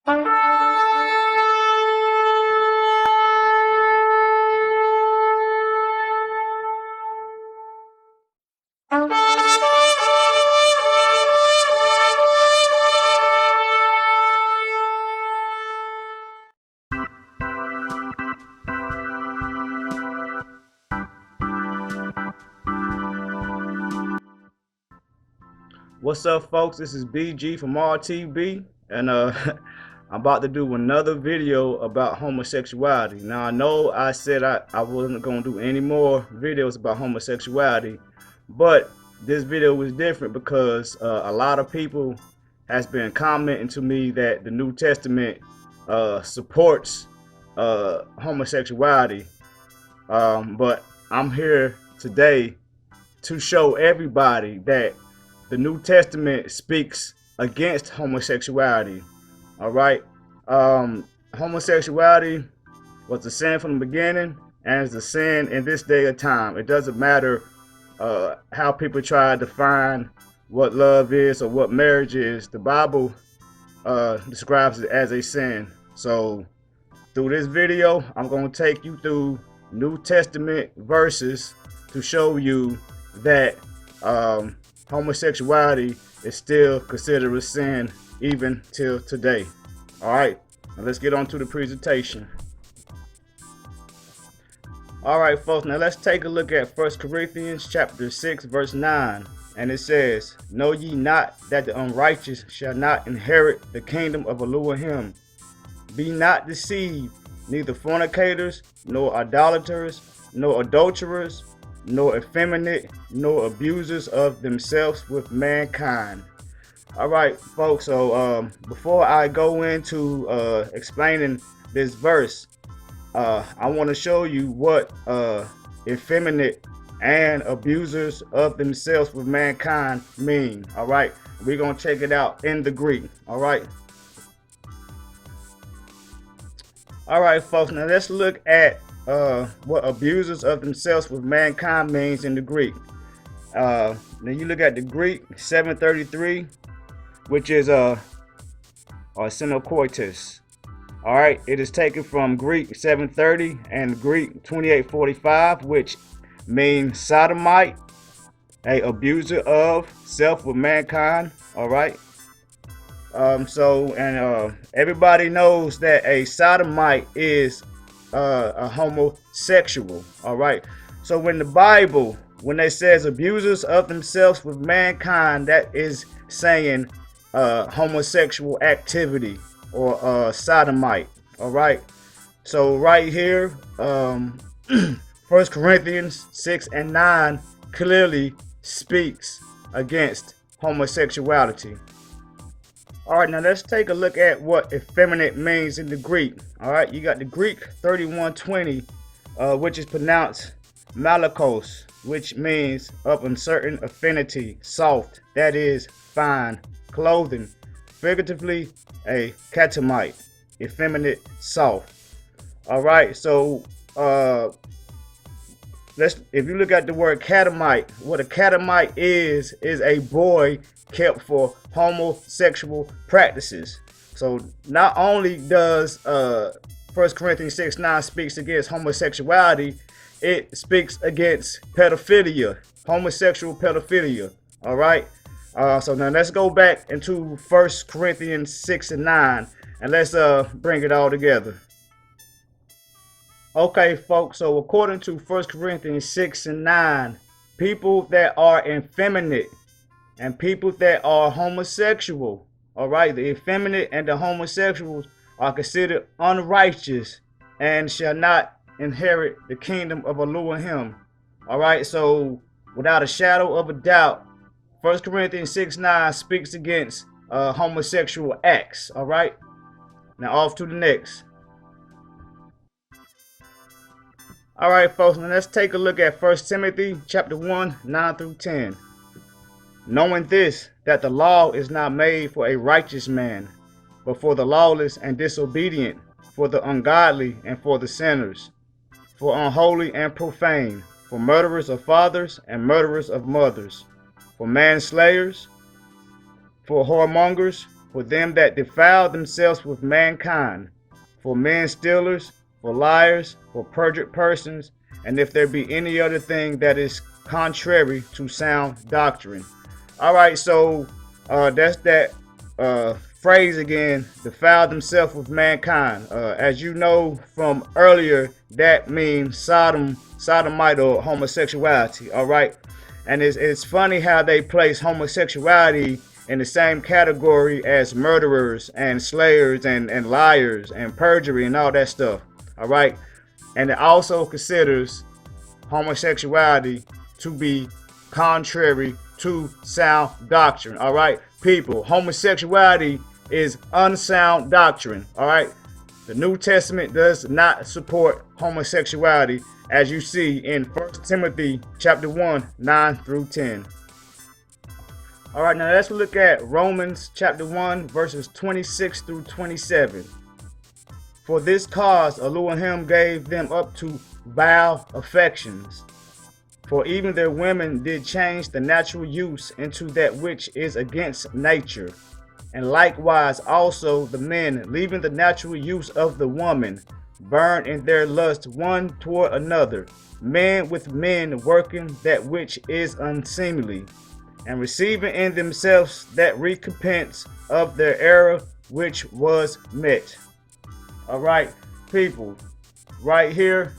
What's up, folks? This is BG from RTB, and I'm about to do another video about homosexuality. Now, I know I said I wasn't going to do any more videos about homosexuality, but this video was different because a lot of people has been commenting to me that the New Testament supports homosexuality, but I'm here today to show everybody that the New Testament speaks against homosexuality. All right. Homosexuality was a sin from the beginning and is a sin in this day of time. It doesn't matter how people try to define what love is or what marriage is. The Bible describes it as a sin. So through this video, I'm going to take you through New Testament verses to show you that homosexuality is still considered a sin even till today. All right, now let's get on to the presentation. All right, folks, now let's take a look at 1 Corinthians chapter 6 verse 9, and it says, "Know ye not that the unrighteous shall not inherit the kingdom of Elohim? Be not deceived, neither fornicators, nor idolaters, nor adulterers, nor effeminate, nor abusers of themselves with mankind." All right, folks, so before I go into explaining this verse, I want to show you what effeminate and abusers of themselves with mankind mean. All right, we're going to check it out in the Greek. All right, folks, now let's look at what abusers of themselves with mankind means in the Greek. Then you look at the Greek 733, which is synocoitus. All right, it is taken from Greek 730 and Greek 2845, which means sodomite, a abuser of self with mankind. All right. Everybody knows that a sodomite is a homosexual. All right, so when the Bible, when it says abusers of themselves with mankind, that is saying homosexual activity or sodomite. All right, so right here, 1 Corinthians 6 and 9 clearly speaks against homosexuality. All right, now let's take a look at what effeminate means in the Greek. All right, you got the Greek 3120, which is pronounced malakos, which means of uncertain affinity, soft, that is, fine, clothing, figuratively a catamite, effeminate, soft. All right, so if you look at the word catamite, what a catamite is a boy kept for homosexual practices. So not only does 1 Corinthians 6:9 speaks against homosexuality, it speaks against pedophilia, homosexual pedophilia. All right, so now let's go back into 1 Corinthians 6 and 9, and let's bring it all together. Okay, folks, so according to 1 Corinthians 6 and 9, people that are effeminate and people that are homosexual, all right, the effeminate and the homosexuals are considered unrighteous and shall not inherit the kingdom of Elohim. All right, so without a shadow of a doubt, 1 Corinthians 6:9 speaks against homosexual acts. All right, now off to the next. All right, folks, now let's take a look at 1 Timothy chapter 1, 9 through 10. "Knowing this, that the law is not made for a righteous man, but for the lawless and disobedient, for the ungodly and for the sinners, for unholy and profane, for murderers of fathers and murderers of mothers, for manslayers, for whoremongers, for them that defile themselves with mankind, for men stealers, for liars, for perjured persons, and if there be any other thing that is contrary to sound doctrine. All right, so that's that phrase again, defile themselves with mankind. As you know from earlier, that means sodomite, or homosexuality. All right, and it's funny how they place homosexuality in the same category as murderers and slayers and liars and perjury and all that stuff. All right, and it also considers homosexuality to be contrary to sound doctrine. All right, people, homosexuality is unsound doctrine. All right, the New Testament does not support homosexuality, as you see in 1 Timothy chapter 1, 9 through 10. All right, now let's look at Romans chapter 1, verses 26 through 27. For this cause Elohim gave them up to vile affections. For even their women did change the natural use into that which is against nature. And likewise also the men, leaving the natural use of the woman, burn in their lust one toward another, men with men working that which is unseemly, and receiving in themselves that recompense of their error which was met. All right, people, right here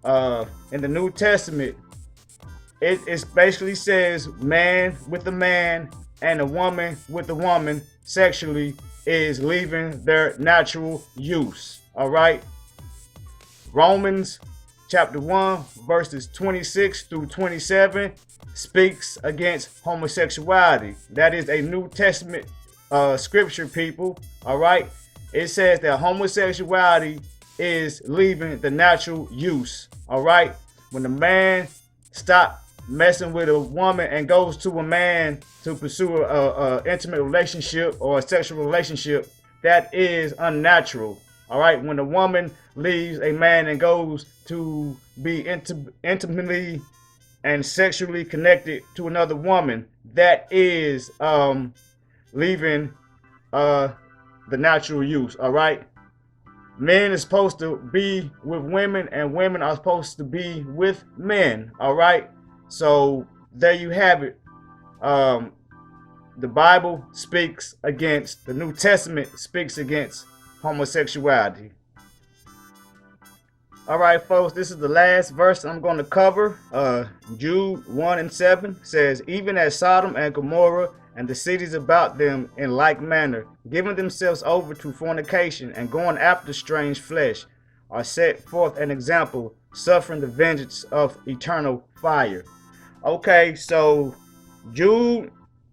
in the New Testament, it basically says man with a man and a woman with a woman sexually is leaving their natural use. All right, Romans chapter 1 verses 26 through 27 speaks against homosexuality. That is a New Testament scripture, people. All right, it says that homosexuality is leaving the natural use. All right, when the man stops messing with a woman and goes to a man to pursue a intimate relationship or a sexual relationship, that is unnatural. All right, when a woman leaves a man and goes to be intimately and sexually connected to another woman, that is leaving the natural use. All right, men are supposed to be with women and women are supposed to be with men. All right, so there you have it. The Bible speaks against, the New Testament speaks against homosexuality. All right, folks, this is the last verse I'm going to cover. Jude 1 and 7 says, even as Sodom and Gomorrah and the cities about them in like manner, giving themselves over to fornication and going after strange flesh, are set forth an example, suffering the vengeance of eternal fire. Okay, so Jude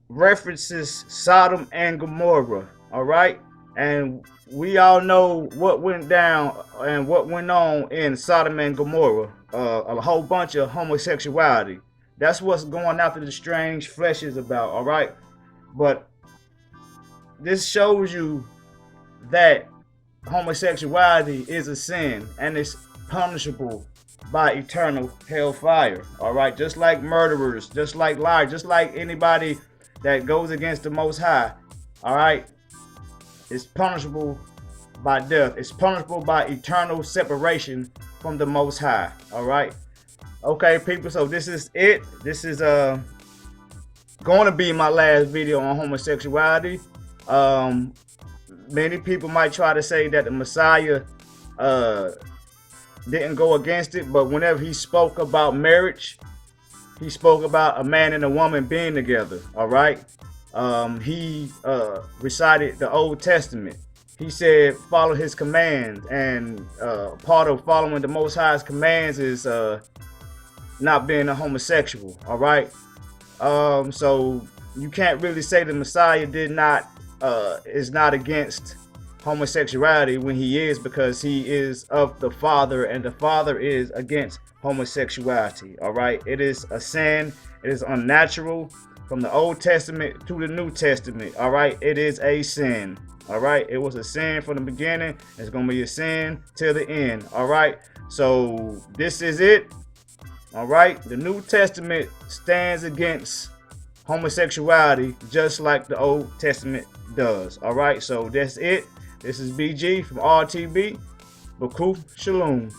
references Sodom and Gomorrah. All right, and we all know what went down and what went on in Sodom and Gomorrah. A whole bunch of homosexuality. That's what's going after the strange flesh is about. All right, but this shows you that homosexuality is a sin and it's punishable by eternal hellfire. All right, just like murderers, just like liars, just like anybody that goes against the Most High. All right, it's punishable by death. It's punishable by eternal separation from the Most High. All right, okay, people, so this is it. This is going to be my last video on homosexuality. Many people might try to say that the Messiah didn't go against it, but whenever he spoke about marriage, he spoke about a man and a woman being together. All right, he recited the Old Testament. He said follow his commands, and part of following the Most High's commands is not being a homosexual. All right, so you can't really say the Messiah is not against homosexuality when he is, because he is of the Father and the Father is against homosexuality. All right, it is a sin. It is unnatural. From the Old Testament to the New Testament, all right, it is a sin. All right, it was a sin from the beginning. It's gonna be a sin till the end. All right, so this is it. All right, the New Testament stands against homosexuality just like the Old Testament does. All right, so that's it. This is BG from RTB. Baruch Shalom.